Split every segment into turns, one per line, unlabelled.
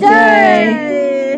জয়।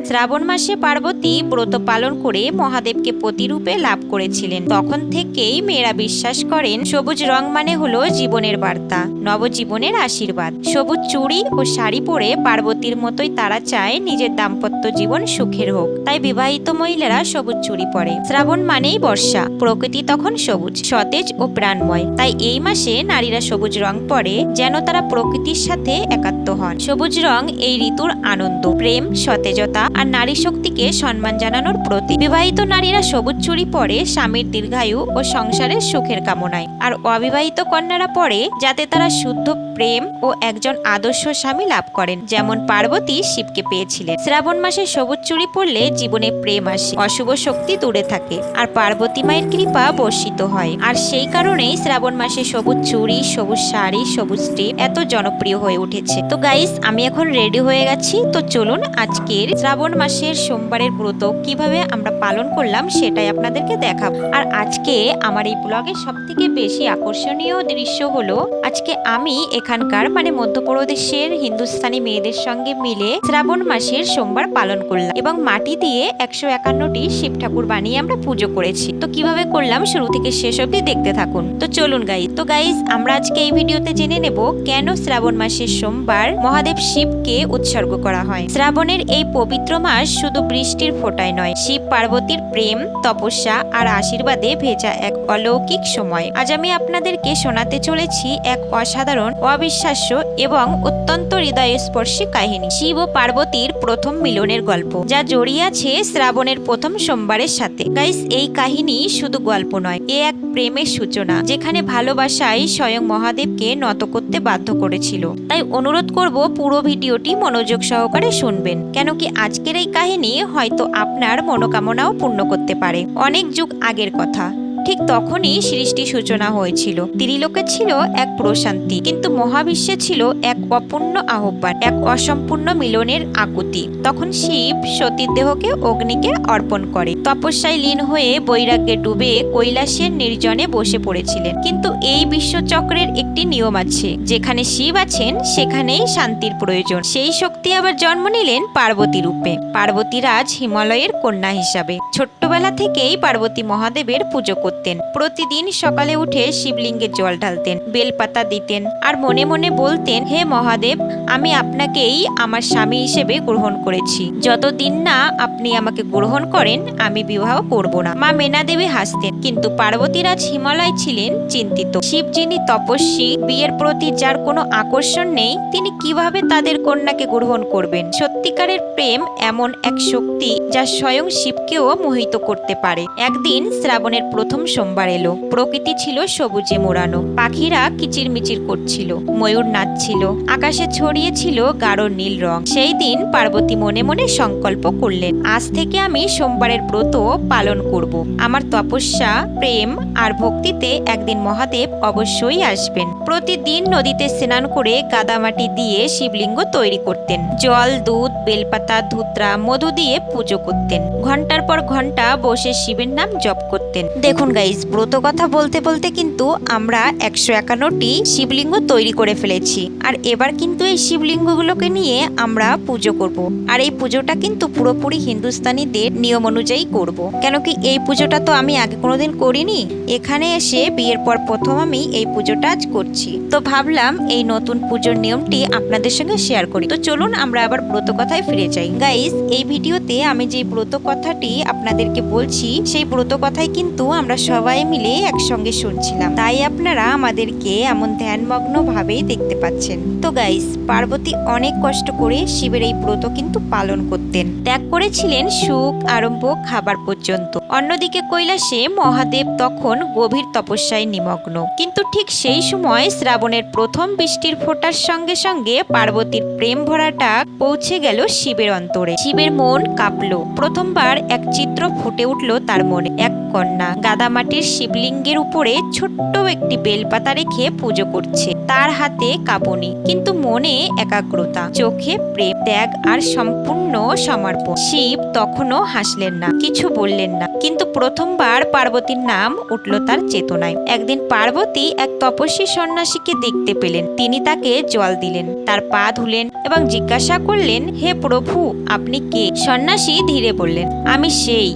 শ্রাবণ মাসে পার্বতী ব্রত পালন করে মহাদেবকে পতিরূপে লাভ করেছিলেন। তখন থেকেই মেয়েরা বিশ্বাস করেন সবুজ রং মানে হলো জীবনের বার্তা, নবজীবনের আশীর্বাদ। সবুজ চুড়ি ও শাড়ি পরে পার্বতীর মতোই তারা চায় নিজের দাম্পত্য জীবন সুখের হোক, তাই বিবাহিত মহিলারা সবুজ চুড়ি পরে। শ্রাবণ মানেই বর্ষা, প্রকৃতি তখন সবুজ, সতেজ ও প্রাণময়। তাই এই মাসে নারীরা সবুজ রং পরে যেন তারা প্রকৃতির সাথে একাত্ম হন। সবুজ রং এই ঋতুর আনন্দ, প্রেম, সতেজতা আর নারী শক্তিকে সম্মান জানানোর প্রতীক। বিবাহিত নারীরা সবুজ চুড়ি পরে স্বামীর দীর্ঘায়ু ও সংসারের সুখের কামনায়, আর অবিবাহিত কন্যারা পরে যাতে তারা শুদ্ধ প্রেম ও একজন আদর্শ স্বামী লাভ করেন, যেমন পার্বতী শিবকে পেয়েছিলেন। শ্রাবণ মাসে সবুজ চুড়ি পরলে জীবনে প্রেম আসে, অশুভ শক্তি দূরে থাকে, আর পার্বতী মায়ের কৃপা বর্ষিত হয়। আর সেই কারণেই শ্রাবণ মাসে সবুজ চুড়ি, সবুজ শাড়ি, সবুজ টিপ এত জনপ্রিয় হয়ে উঠেছে। তো গাইস, আমি এখন রেডি হয়ে গেছি, তো চলুন আজকের শ্রাবণ মাসের সোমবারের ব্রত কিভাবে আমরা পালন করলাম সেটাই আপনাদেরকে দেখাবো। আর আজকে আমার এই ব্লগের সব থেকে বেশি আকর্ষণীয় দৃশ্য হলো আজকে আমি এখানকার মানে মধ্যপ্রদেশের হিন্দুস্তানি মেয়েদের সঙ্গে মিলে শ্রাবণ মাসের সোমবার পালন করলাম এবং মাটি দিয়ে 151টি শিব ঠাকুর বানিয়ে আমরা পুজো করেছি। তো কিভাবে করলাম শুরু থেকে শেষ অবধি দেখতে থাকুন। তো চলুন গাইস, আমরা আজকে এই ভিডিওতে জেনে নেব কেন শ্রাবণ মাসের সোমবার মহাদেব শিবকে উৎসর্গ করা হয়। শ্রাবণের এই পবিত্র মাস শুধু বৃষ্টির ফোঁটায় নয়, শিব পার্বতীর প্রেম, তপস্যা আর আশীর্বাদে ভেজা এক অলৌকিক সময়। আজ আমি আপনাদেরকে শোনাতে চলেছি এক অসাধারণ, অবিশ্বাস্য এবং অত্যন্ত হৃদয়স্পর্শী কাহিনী, শিব ও পার্বতীর প্রথম মিলনের গল্প, যা জড়িয়ে আছে শ্রাবণের প্রথম সোমবারের সাথে। গাইস, এই কাহিনী শুধু গল্প নয়, এ এক প্রেমের সূচনা, যেখানে ভালোবাসাই স্বয়ং মহাদেবকে নত করতে বাধ্য করেছিল। তাই অনুরোধ করব পুরো ভিডিওটি মনোযোগ সহকারে শুনবেন, কেন কি আজকের এই কাহিনী হয়তো আপনার মনোকামনাও পূর্ণ করতে পারে। অনেক যুগ আগের কথা, ঠিক তখনই সৃষ্টির সূচনা হয়েছিল। ত্রিলোকে ছিল এক প্রশান্তি, কিন্তু মহাবিশ্বে ছিল এক অপূর্ণ আহ্বান, এক অসম্পূর্ণ মিলনের আকুতি। তখন শিব সতীর দেহকে অগ্নিকে অর্পণ করে তপস্যায় লীন হয়ে বৈরাগ্যে ডুবে কৈলাসের নির্জনে বসে পড়েছিলেন। কিন্তু এই বিশ্বচক্রের একটি নিয়ম আছে, যেখানে শিব আছেন সেখানেই শান্তির প্রয়োজন। সেই শক্তি আবার জন্ম নিলেন পার্বতী রূপে, পার্বতী রাজ হিমালয়ের কন্যা হিসাবে। ছোট্টবেলা থেকেই পার্বতী মহাদেবের পুজো করতেন। প্রতিদিন সকালে উঠে শিবলিঙ্গে জল ঢালতেন, বেলপাতা দিতেন আর মনে মনে বলতেন, হে মহাদেব, আমি আপনাকেই আমার স্বামী হিসেবে গ্রহণ করেছি। যতদিন না আপনি আমাকে গ্রহণ করেন আমি বিবাহ করব না। মা মেনা দেবী হাসতেন, কিন্তু পার্বতীরাজ হিমালয় ছিলেন চিন্তিত। শিব যিনি তপস্বী, বিয়ের প্রতি যার কোনো আকর্ষণ নেই, তিনি কিভাবে তাদের কন্যাকে গ্রহণ করবেন? সত্যিকারের প্রেম এমন এক শক্তি যা স্বয়ং শিবকেও মোহিত করতে পারে। একদিন শ্রাবণের প্রথম সোমবার এলো। প্রকৃতি ছিল সবুজে মোড়ানো, পাখিরা কিচিরমিচির করছিল, ময়ূর নাচছিল, আকাশে ছড়িয়ে ছিল গাঢ় নীল রং। সেই দিন পার্বতী মনে মনে সংকল্প করলেন, আজ থেকে আমি সোমবারের ব্রত পালন করব। আমার তপস্যা, প্রেম আর ভক্তিতে একদিন মহাদেব অবশ্যই আসবেন। প্রতিদিন নদীতে স্নান করে কাদামাটি দিয়ে শিবলিঙ্গ তৈরি করতেন, জল, দুধ, বেলপাতা, ধুত্রা, মধু দিয়ে পুজো করতেন, ঘন্টার পর ঘন্টা বসে শিবের নাম জপ করতেন। দেখুন গাইস, ব্রত কথা বলতে বলতে কিন্তু আমরা 151টি শিবলিঙ্গ তৈরি করে ফেলেছি। আর এবার কিন্তু এই শিবলিঙ্গগুলোকে নিয়ে আমরা পুজো করব। আর এই পুজোটা কিন্তু পুরোপুরি হিন্দুস্তানিদের নিয়ম অনুযায়ী করব, কেন কি এই পুজোটা তো আমি আগে কোনোদিন করিনি। এখানে এসে বিয়ের পর প্রথম আমি এই পুজোটা আজ করছি, তো ভাবলাম এই নতুন পুজোর নিয়মটি আপনাদের সঙ্গে শেয়ার করি। তো চলুন আমরা আবার ব্রত কথায় ফিরে যাই। গাইস, এই ভিডিওতে আমি যে ব্রত কথাটি আপনাদেরকে বলছি, সেই ব্রত কথাই কিন্তু আমরা সবাই মিলে একসঙ্গে শুনছিলাম, তাই আপনারা আমাদেরকে এমন ধ্যানমগ্ন ভাবেই দেখতে পাচ্ছেন। তো গাইস, পার্বতী অনেক কষ্ট করে শিবের এই ব্রত কিন্তু পালন করতেন, ত্যাগ করেছিলেন সুখ আরম্ভ খাবার পর্যন্ত। অন্যদিকে কৈলাসে মহাদেব তখন গভীর তপস্যায় নিমগ্ন। কিন্তু ঠিক সেই সময় শ্রাবণের প্রথম বৃষ্টির ফোঁটার সঙ্গে সঙ্গে পার্বতীর প্রেম ভরাটা পৌঁছে গেল শিবের অন্তরে। শিবের মন কাঁপলো। প্রথমবার এক চিত্র ফুটে উঠল তার মনে। এক কন্যা গাদামাটির শিবলিঙ্গের উপরে ছোট্ট একটি বেলপাতা রেখে পুজো করছে, তার হাতে কাঁপুনি, কিন্তু মনে একাগ্রতা, চোখে প্রেম, ত্যাগ আর সম্পূর্ণ সমর্পণ। শিব তখনও হাসলেন না, কিছু বললেন না, কিন্তু প্রথমবার পার্বতীর নাম উঠল তার চেতনায়। একদিন পার্বতী এক তপস্বী সন্ন্যাসীকে দেখতে পেলেন। তিনি তাকে জল দিলেন, তার পা ধুলেন এবং জিজ্ঞাসা করলেন, হে প্রভু, আপনি কে? সন্ন্যাসী ধীরে বললেন, আমি সেই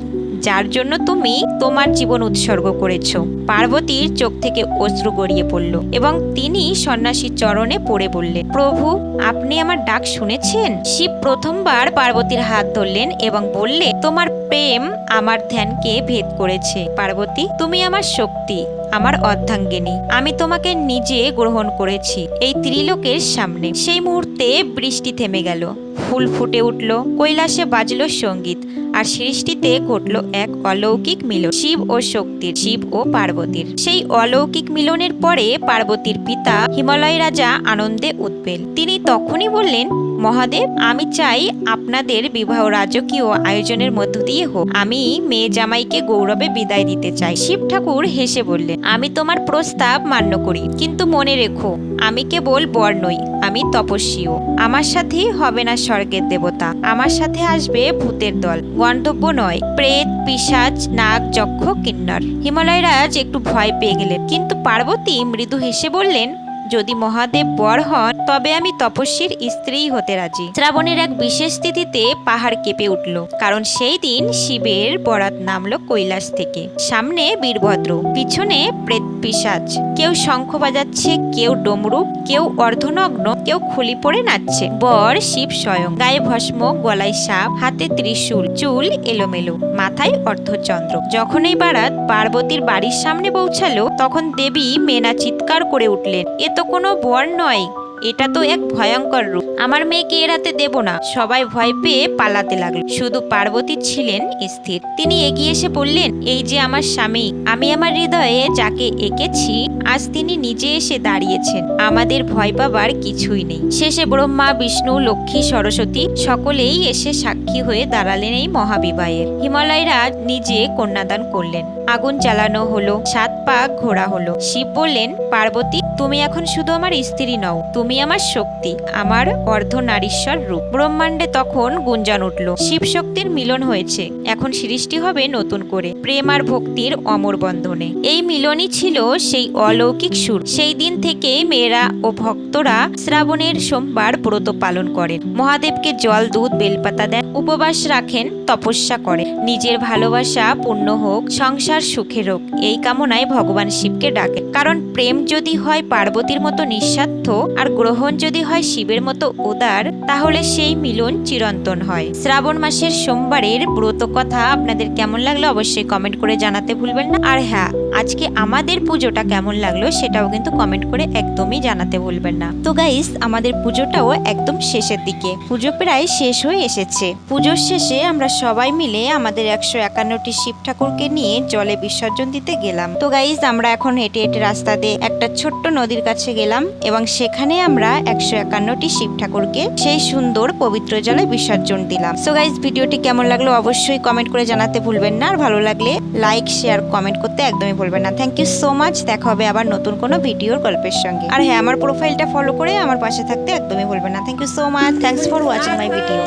যার জন্য তুমি তোমার জীবন উৎসর্গ করেছ। পার্বতীর চোখ থেকে অশ্রু গড়িয়ে পড়ল এবং তিনি সন্ন্যাসীর চরণে পড়ে বললেন, প্রভু, আপনি আমার ডাক শুনেছেন? শিব প্রথমবার পার্বতীর হাত ধরলেন এবং বললেন, তোমার প্রেম আমার ধ্যানকে ভেদ করেছে। পার্বতী, তুমি আমার শক্তি, আমার অর্ধাঙ্গিনী। আমি তোমাকে নিজে গ্রহণ করেছি এই ত্রিলোকের সামনে। সেই মুহূর্তে বৃষ্টি থেমে গেল, ফুল ফুটে উঠল, কৈলাসে বাজলো সঙ্গীত, আর সৃষ্টিতে ঘটল এক অলৌকিক মিলন শিব ও শক্তির, শিব ও পার্বতীর। সেই অলৌকিক মিলনের পরে পার্বতীর পিতা হিমালয় রাজা আনন্দে উৎপেল। তিনি তখনই বললেন, মহাদেব, আমি চাই আপনাদের বিবাহ রাজকীয় আয়োজনের মধ্য দিয়ে হোক। আমি মেয়ে জামাইকে গৌরবে বিদায় দিতে চাই। শিব ঠাকুর হেসে বললেন, আমি তোমার প্রস্তাব মান্য করি, কিন্তু মনে রেখো, আমি কেবল বর নই, আমি তপস্বীও। আমার সাথে হবে না স্বর্গের দেবতা, আমার সাথে আসবে ভূতের দল, গন্ধব্য নয়, প্রেত, পিশাচ, নাগ, যক্ষ, কিন্নর। হিমালয় রাজ একটু ভয় পেয়ে গেলেন, কিন্তু পার্বতী মৃদু হেসে বললেন, যদি মহাদেব বর হন তবে আমি তপস্বীর স্ত্রী হতে রাজি। শ্রাবণের এক বিশেষ তিথিতে পাহাড় কেঁপে উঠল, কারণ সেই দিন শিবের বরাত নামলো কৈলাস থেকে। সামনে বীরভদ্র, পিছনে প্রেত পিশাচ। কেউ শঙ্খ বাজাচ্ছে, কেউ ডমরু, কেউ অর্ধনগ্ন, কেউ খুলি পরে নাচছে। বর শিব স্বয়ং, গায়ে ভস্ম, গলায় সাপ, হাতে ত্রিশূল, চুল এলোমেলো, মাথায় অর্ধচন্দ্র। যখন এই বারাত পার্বতীর বাড়ির সামনে পৌঁছালো, তখন দেবী মেনা চিৎকার করে উঠলেন, এ তো কোনো বর নয়, এটা তো এক ভয়ঙ্কর রূপ। আমার মেয়েকে এ রাতে দেব না। সবাই ভয় পেয়ে পালাতে লাগলো, শুধু পার্বতী ছিলেন স্থির। তিনি এগিয়ে এসে বললেন, এই যে আমার স্বামী, আমি আমার হৃদয়ে যাকে এঁকেছি, আজ তিনি নিজে এসে দাঁড়িয়েছেন। আমাদের ভয় পাবার কিছুই নেই। শেষে ব্রহ্মা, বিষ্ণু, লক্ষ্মী, সরস্বতী সকলেই এসে সাক্ষী হয়ে দাঁড়ালেন এই মহাবিবাহের। হিমালয় রাজ নিজে কন্যাদান করলেন, আগুন জ্বালানো হলো, 7 পাক ঘোরা হলো। শিব বললেন, পার্বতী, তুমি এখন শুধু আমার স্ত্রী নও, তুমি আমার শক্তি, আমার অর্ধনারীশ্বর রূপ। ব্রহ্মাণ্ডে তখন গুঞ্জন উঠল, শিব শক্তির মিলন হয়েছে, এখন সৃষ্টি হবে নতুন করে প্রেম আর ভক্তির অমর বন্ধনে। এই মিলনই ছিল সেই অলৌকিক সুর। সেই দিন থেকে মেয়েরা ও ভক্তরা শ্রাবণের সোমবার ব্রত পালন করেন, মহাদেবকে জল, দুধ, বেলপাতা দেন, উপবাস রাখেন, তপস্যা করেন। নিজের ভালোবাসা পূর্ণ হোক, সংসার সুখের হোক, এই কামনায় ভগবান শিবকে ডাকেন। কারণ প্রেম যদি হয় পার্বতীর মতো নিঃস্বার্থ আর গ্রহণ যদি হয় শিবের মতো উদার, তাহলে সেই মিলন চিরন্তন হয়। শ্রাবণ মাসের সোমবারের ব্রত কথা আপনাদের কেমন লাগলো অবশ্যই কমেন্ট করে জানাতে ভুলবেন না। আর হ্যাঁ, আজকে আমাদের পুজোটা কেমন লাগলো সেটাও কিন্তু কমেন্ট করে একদমই জানাতে ভুলবেন না। তো গাইস, আমাদের পুজোটাও একদম শেষের দিকে, পুজো প্রায় শেষ হয়ে এসেছে। পুজোর শেষে আমরা সবাই মিলে আমাদের 151টি শিব ঠাকুরকে নিয়ে জলে বিসর্জন দিতে গেলাম। তো গাইস, আমরা এখন হেঁটে হেঁটে রাস্তা দিয়ে একটা ছোট্ট নদীর কাছে গেলাম এবং সেখানে আমরা 151টি শিব ঠাকুরকে সেই সুন্দর পবিত্র জলে বিসর্জন দিলাম। সো গাইস, ভিডিওটি কেমন লাগলো অবশ্যই কমেন্ট করে জানাতে ভুলবেন না। আর ভালো লাগলে লাইক, শেয়ার, কমেন্ট করতে একদমই ভুলবেন না। Thank you so much. দেখা হবে আবার নতুন কোনো ভিডিওর গল্পের সঙ্গে। আর হ্যাঁ, আমার প্রোফাইলটা ফলো করে আমার পাশে থাকতে একদমই ভুলবেন না। Thank you so much. Thanks for watching my video.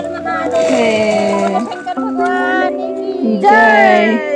Joy.